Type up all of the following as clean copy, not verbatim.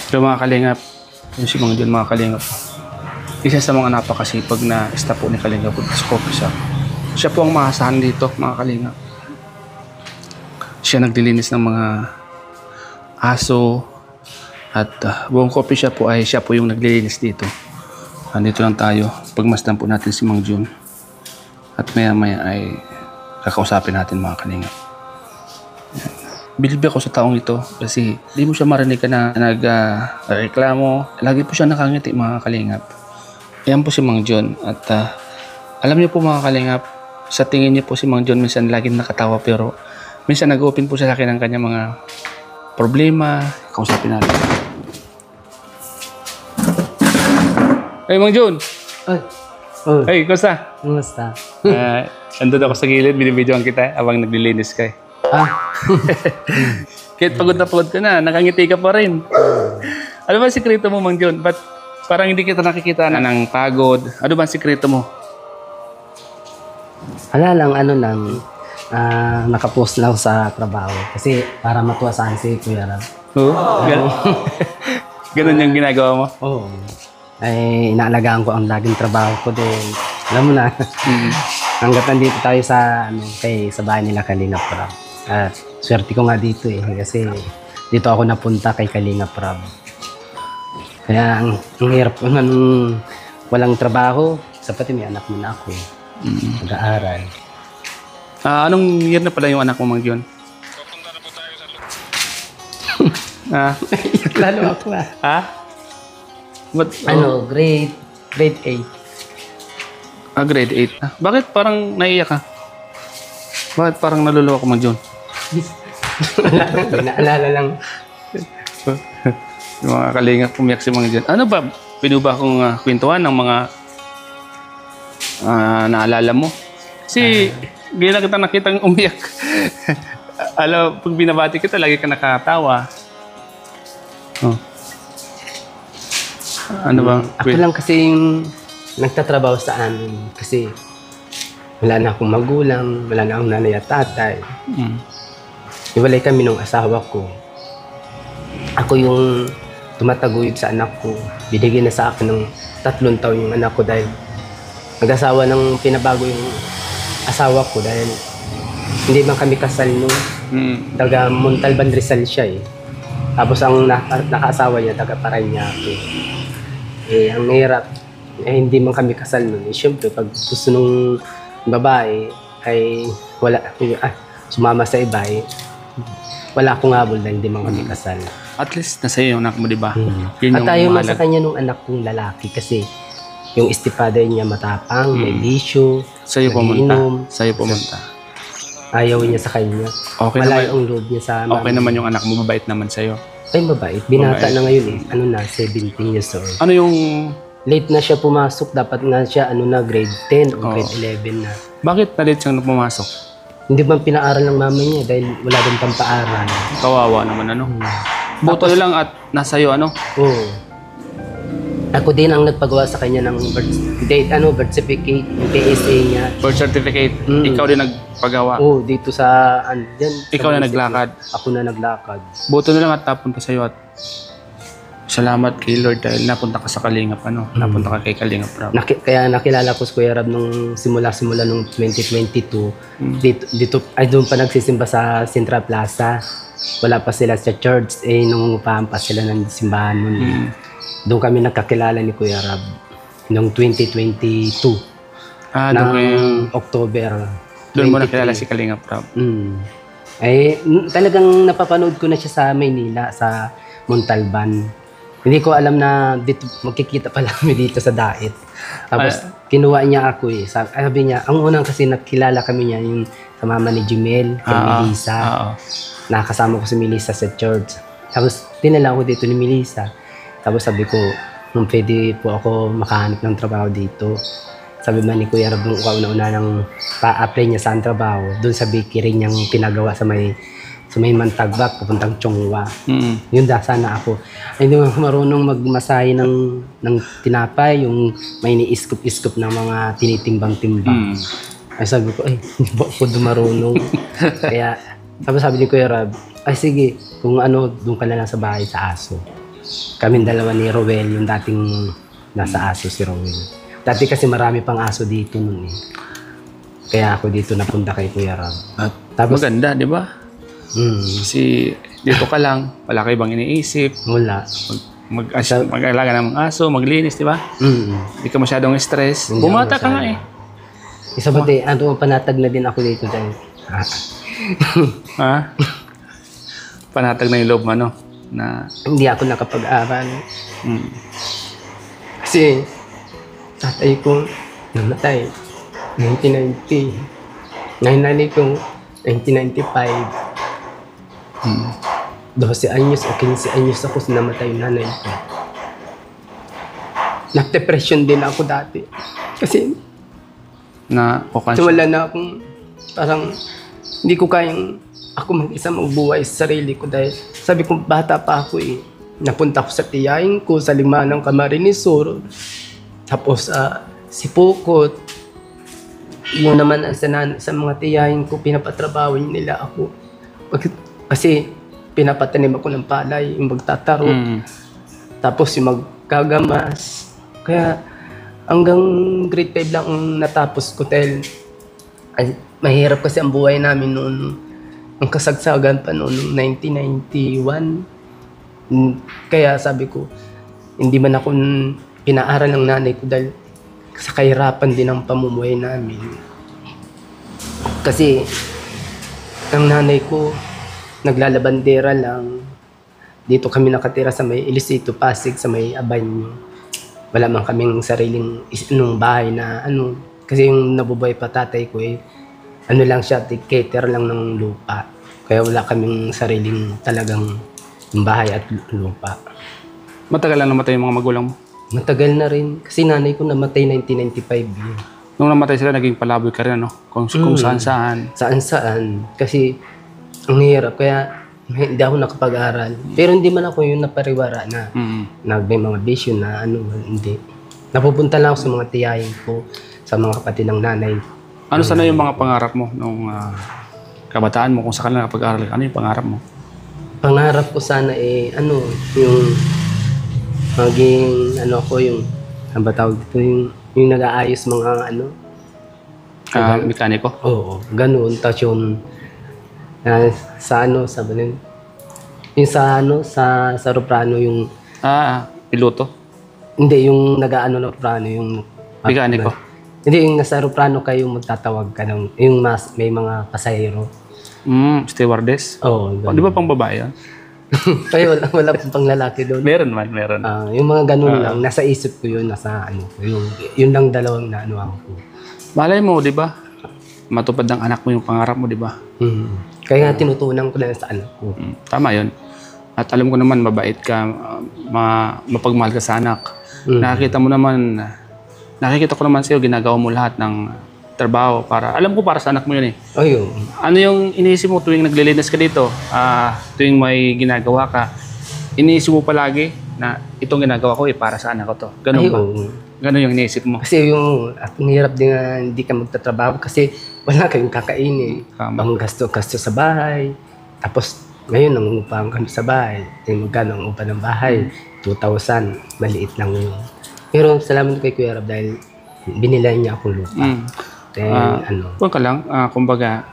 So mga kalingap, yun si Mang John mga kalingap. Isa sa mga napakasipag na staff po ni Kalingap po sa coffee shop. Siya po ang maasahan dito mga kalingap. Siya naglilinis ng mga aso at buong coffee shop po ay siya po yung naglilinis dito. Andito lang tayo. Pagmasdan po natin si Mang John. At maya maya ay kakausapin natin mga kalingap. Bilib ako sa taong ito kasi di mo siya marinig ka na nag-reklamo. Lagi po siya nakangiti mga kalingap. Ayan po si Mang John. At alam niyo po mga kalingap, sa tingin niyo po si Mang John minsan laging nakatawa pero minsan nag-open po sa akin ng kanyang mga problema. Kausapin natin. Hey Mang John! Ay, oh, Hey, kumusta? kumusta? Andun ako sa gilid, binibidyoan kita habang naglilinis ka eh. Kahit pagod na pagod ka na, nakangiti ka pa rin. Ano ba ang sikreto mo, Mang John? Ba't parang hindi kita nakikita na ng pagod? Ano ba ang sikreto mo? Wala lang, nakapost lang ako sa trabaho. Kasi para matuwasan si Kuya Rab. Oo? Ganun yung ginagawa mo? Oo. Ay, inaalagaan ko ang laging trabaho ko din. Alam mo na, hanggat nandito tayo sa bahay nila Kalingap Rab. At swerte ko nga dito eh, kasi dito ako napunta kay Kalingap Rab. Kaya ang hirap ko nung walang trabaho, sapat may anak mo na ako. Nag-aaral. Anong year na pala yung anak mo, Mang John? Papunta na po tayo sa loob. Lalo ako Ha? What, grade 8. Grade 8. Bakit parang naiyak ka? Bakit parang naluluwa ko, Mang John? Naalala lang. Yung mga kalingap umiyak si Mang John. Ano ba? Pinuba kong kwentuhan ng mga naalala mo? Kasi hindi na kita nakitang umiyak. Alam, pag binabati kita, lagi ka nakatawa. Oh. Ano ba? Ako lang kasi yung nagtatrabaho sa amin. Kasi wala na akong magulang, wala na akong nanay at tatay. Iwalay kami ng asawa ko. Ako yung tumataguyod sa anak ko. Binigyan na sa akin ng 3 taon yung anak ko dahil nag-asawa ng pinabago yung asawa ko dahil hindi man kami kasal nung taga Montalban Rizal siya eh. Tapos ang naka-asawa niya taga Parañaque. Eh, ang hirap. Hindi man kami kasal nun. Eh, siyempre, pag gusto nung babae ay wala, sumama sa iba eh. Wala akong habol dahil hindi man kami kasal. At least nasa iyo yung anak mo, di ba? At tayo man sa kanya nung anak kong lalaki kasi yung istipada niya matapang, may bisyo, sa'yo pumunta. nagiinom. Sa'yo pumunta. Ayaw niya sa kanya. Okay Malayo naman. ang loob niya sa Okay naman yung anak mo, mabait naman sa'yo. Ay, mabait. Binata Mabait. na ngayon eh. 17 years old. Ano yung... Late na siya pumasok. Dapat nga siya grade 10 o Oo. grade 11 na. Bakit nalit siyang pumasok? Hindi man pinaaral ng mama niya dahil wala din pang paaral. Kawawa naman, ano? Buto lang at nasa iyo, ano? Oo. Ako din ang nagpagawa sa kanya ng birth certificate, yung PSA niya. Birth certificate, ikaw din nagpagawa. Oo, dito sa, dyan. Ikaw na naglakad. Ako na naglakad. Buto na lang at napunta sa iyo at salamat kay Lord dahil napunta ka sa Kalingap, ano? Napunta ka kay Kalingap Rab. Kaya nakilala ko si Kuya Rab nung simula nung 2022. Dito, doon pa nagsisimba sa Central Plaza. Wala pa sila sa church, nung pampas sila ng simbahan nun. Doon kami nagkakilala ni Kuya Rab noong 2022. Doon kayo... October. Doon mo nakilala si Kalingap Rab. Talagang napapanood ko na siya sa Maynila, sa Montalban. Hindi ko alam na dito magkikita pala kami dito sa Dait. Tapos kinuha niya ako eh. Sabi niya, ang unang kasi nakilala kami niya yung sa mama ni Jumel, kay Melissa. Nakasama ko si Melissa sa church. Tapos dinala ako dito ni Melissa. Tapos sabi ko, pwede po ako makahanap ng trabaho dito. Sabi man ni Kuya Rab, nung kauna-una nang pa-apply niya sa trabaho, doon sa bakery niyang pinagawa sa may Mantagbak, papuntang Chongwa. Yun sana ako. Ay, hindi mo marunong magmasahe ng tinapay, yung may ni-iskop-iskop ng mga tinitimbang-timbang. Ay sabi ko, hindi ba ako marunong? Kaya, sabi ni Kuya Rab, ay sige, kung doon ka na lang sa bahay sa aso. Kaming dalawa ni Rowel, yung dating nasa aso si Rowel. Dati kasi marami pang aso dito nun eh. Kaya ako dito napunta kay Kuya Rob. At Tapos- maganda, di ba? Kasi dito ka lang, wala kayo bang iniisip, Wala. mag-alaga ng mga aso, maglinis, di ba? Hindi ka masyadong stress. Hindi Bumata ako ka nga eh. Isa ba panatag na din ako dito dahil. Ha? Panatag na yung loob mo, ano? Na, Hindi ako nakapag-aral. mm, Kasi tatay ko namatay 1990. Nanay ko 1995. 12 anyos o 15 anyos ako namatay yung nanay ko. Nag-depression din ako dati. Kasi na kasi wala na akong parang hindi ko kayang ako mag-isa magbuhay sa sarili ko dahil sabi ko bata pa ako eh. Napunta ko sa tiyahin ko sa Limanang Camarines Sur. Tapos si Pukot. Yun naman sa mga tiyahin ko pinapatrabaho nila ako. Kasi pinapatanim ako ng palay, yung magtataro. Tapos yung magkagamas. Kaya hanggang grade 5 lang ang natapos ko dahil mahirap kasi ang buhay namin noon. Ang kasagsagan pa noon, 1991. Kaya sabi ko, hindi man ako pinaaral ng nanay ko dahil sa kahirapan din ang pamumuhay namin. Kasi ang nanay ko, naglalabandera lang. Dito kami nakatira sa may Ilisito, Pasig, sa may Abanyo. Wala man kaming sariling bahay na ano. Kasi yung nabubuhay pa tatay ko ano lang siya, cater lang ng lupa. Kaya wala kaming sariling talagang bahay at lupa. Matagal lang namatay yung mga magulang mo. Matagal na rin. Kasi nanay ko namatay 1995 yun. Nung namatay sila, naging palaboy ka rin, ano? Kung saan-saan. Saan-saan. Kasi ang hirap. Kaya hindi ako nakapag-aral. Pero hindi man ako yung napariwara na may mga bisyo na hindi. Napupunta lang ako sa mga tiyahin ko, sa mga kapatid ng nanay. Ano sana yung mga pangarap mo nung kabataan mo? Kung saan ka lang nakapag-aral, ano yung pangarap mo? Pangarap ko sana yung maging ang ba tawag dito, yung nag-aayos mga Mekaniko? Oo, ganun. Tapos yung sa aeroplano yung Piloto? hindi yung ng plano yung Mekaniko? hindi yung nasa aeroplano kayo magtatawag ka ng yung may mga pasahero. Stewardess? Oo, Oh, di ba pang babae yan? Kaya wala pang lalaki doon. Meron man. Yung mga ganun lang, nasa isip ko yun, yun lang dalawang ako. Malay mo, di ba? Matupad ng anak mo yung pangarap mo, di ba? Kaya nga tinutunan ko na sa anak ko. Tama yun. At alam ko naman, mabait ka, mapagmahal ka sa anak. Nakikita ko naman sa'yo, ginagawa mo lahat ng trabaho para, alam ko para sa anak mo yun eh. Ayun. Ano yung iniisip mo tuwing naglilinis ka dito? Tuwing may ginagawa ka, iniisip mo palagi na itong ginagawa ko para sa anak ko to. Ganun ba? Ganun yung iniisip mo. Kasi ang hirap din nga hindi ka magtatrabaho kasi wala kayong kakainin. Ang gasto sa bahay. Tapos ngayon nangungupahan kami sa bahay. Magkano ang upa ng bahay? 2,000. Maliit lang yun. Pero salamat kay Kuya Rob dahil binilan niya akong lupa. Huwag ka lang, kumbaga,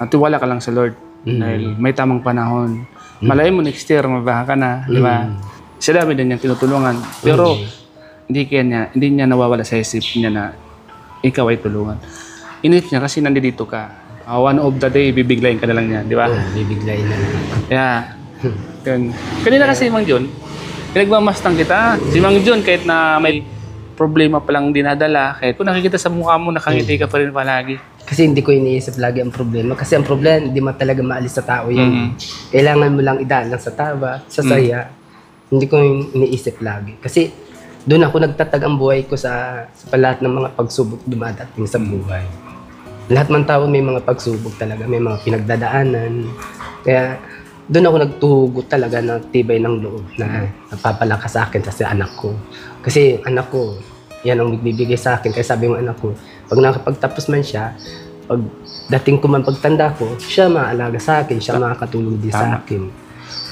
tiwala ka lang sa Lord. Dahil may tamang panahon. Malay mo next year, mabaha ka na, di ba? Siya dami din niyang tinutulungan. Pero hindi niya nawawala sa isip niya na ikaw ay tulungan. Inip niya kasi nandito ka. One of the day, bibiglayin ka na lang niya, di ba? Bibiglayin na lang. Yun. Kanina kasi Mang John, pinagmamastang kita. Si Mang John, kahit na may problema palang dinadala, kahit kung nakikita sa mukha mo, nakangiti ka pa rin palagi. Kasi hindi ko iniisip lagi ang problema. Kasi ang problema, hindi mo talaga maalis sa tao yan. Kailangan mo lang idaan lang sa tawa, sa saya. Hindi ko iniisip lagi. Kasi doon ako nagtatag ang buhay ko sa lahat ng mga pagsubok dumadating sa buhay. Lahat man tao may mga pagsubok talaga, may mga pinagdadaanan. Kaya doon ako nagtuhugot talaga ng tibay ng loob na nagpapalakas sa akin kasi anak ko. Kasi anak ko, yan ang magbibigay sa akin. Kaya sabi ng anak ko, pag nakapagtapos man siya, pag dating ko man pagtanda ko, siya maalaga sa akin, siya makakatulong din sa akin.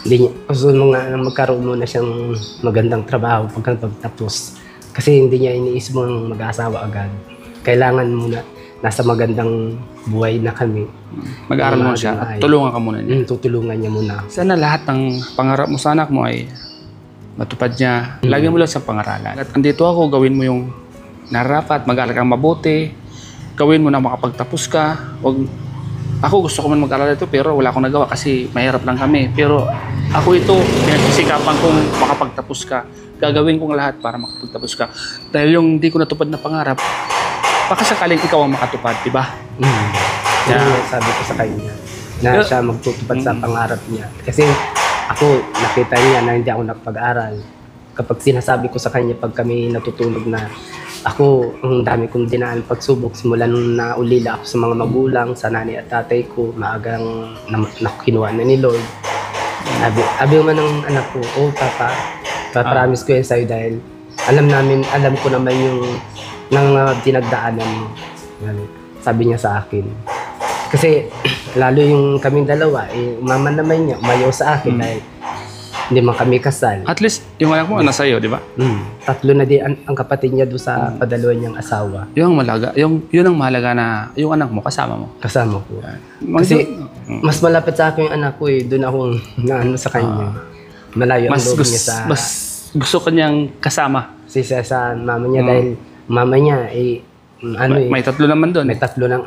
Hindi niya, gusto mga magkaroon muna siyang magandang trabaho pagkatapos. Kasi hindi niya iniisip mo mag-asawa agad. Kailangan muna nasa magandang buhay na kami. Mag-aaral mo siya at tulungan ka muna niya. Tutulungan niya muna. Sana lahat ng pangarap mo sa anak mo ay matupad niya. Lagi mo lang sa pangaralan. At andito ako, gawin mo yung nararapat, mag-aaral kang mabuti, gawin mo na makapagtapos ka. Ako gusto ko man mag-aaral ito pero wala akong nagawa kasi mahirap lang kami. Pero ako ito, pinagsisikapan kong makapagtapos ka. Gagawin kong lahat para makapagtapos ka. Dahil yung di ko natupad na pangarap, baka sakaling ikaw ang makatupad, di ba? Kaya sabi ko sa kanya na siya magtutupad sa pangarap niya. Kasi ako, nakita niya na hindi ako nakapag-aral. Kapag sinasabi ko sa kanya pag kami natutulog na ako, ang dami kong dinaan pagsubok simula nung naulila ako sa mga magulang, sa nanay at tatay ko, maagang kinuha na ni Lord. Sabi man ng anak ko, oh papa, promise ko yan sa'yo dahil alam ko naman yung nang dinagdaanan mo. Sabi niya sa akin. Kasi lalo yung kaming dalawa, mama naman niya, umayaw sa akin dahil hindi man kami kasal. At least, yung anak mo, nasa iyo, di ba? Tatlo na din ang kapatid niya doon sa padalawa niyang asawa. Yung malaga, yun ang mahalaga na yung anak mo, kasama mo. Kasama ko. Kasi mas malapit sa akin yung anak ko doon ako naano sa kanya. Malayo ang loob niya sa... Mas gusto kanyang kasama. Sa mama niya dahil mama niya May tatlo naman doon. may tatlo ng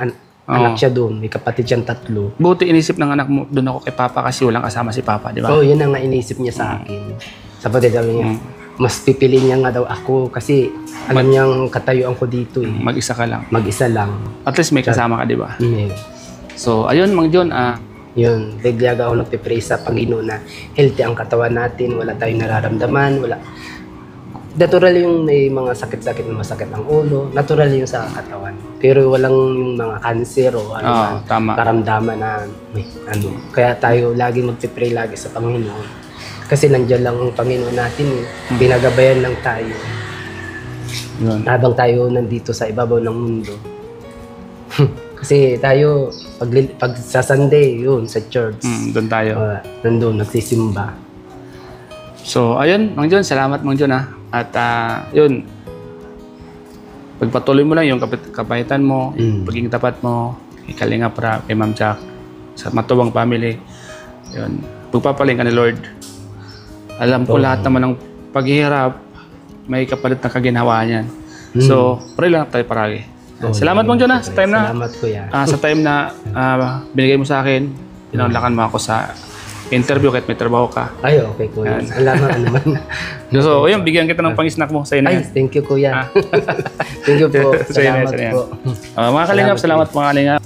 anak siya doon. May kapatid siyang tatlo. Buti inisip ng anak mo, doon ako kay Papa kasi walang kasama si Papa, di ba? Oo, yun ang nga inisip niya sa akin. Sabi niya, mas pipili niya nga daw ako kasi alam niyang katayuan ko dito eh. Mag-isa ka lang. Mag-isa lang. At least may kasama ka, di ba? Yeah. So, ayun, Mang John, Yun, biglaga ako nagpipray sa Panginoon na healthy ang katawan natin, wala tayong nararamdaman, wala. Natural yung may mga sakit-sakit na masakit ang ulo, natural yung sa katawan. Pero walang yung mga cancer o tama. karamdaman na may ano. Kaya tayo lagi magpipray lagi sa Panginoon. Kasi nandiyan lang ang Panginoon natin, pinagabayan lang tayo. Yun. Habang tayo nandito sa ibabaw ng mundo. Kasi tayo, pag sa Sunday, yun, sa church. Doon tayo. Nandun, nagsisimba. So, ayun, Mang John, salamat Mang John At yun, pagpatuloy mo lang yung kapahitan mo, pagiging tapat mo, kay Kalinga Pra, kay Ma'am Jack, sa Matubang family. Yun, pagpapaling ka ni Lord. Alam ko lahat naman ng paghihirap, may kapalit na kaginhawa niyan. So, pray lang tayo paragi. Salamat Mang John sa time na. Salamat kuya. Sa time na binigay mo sa akin, pinanlakan mo ako sa interview kahit may trabaho ka. Ay, okay kuya. Salamat naman. So, ayun, bigyan kita ng pang-snack mo sa Ay, thank you kuya. Thank you po. Salamat po. Mga kalingap, salamat mga kalingap.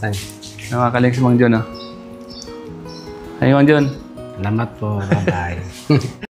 Mga kalingap si Mang John. Ay, Mang John. Salamat po. Bye-bye.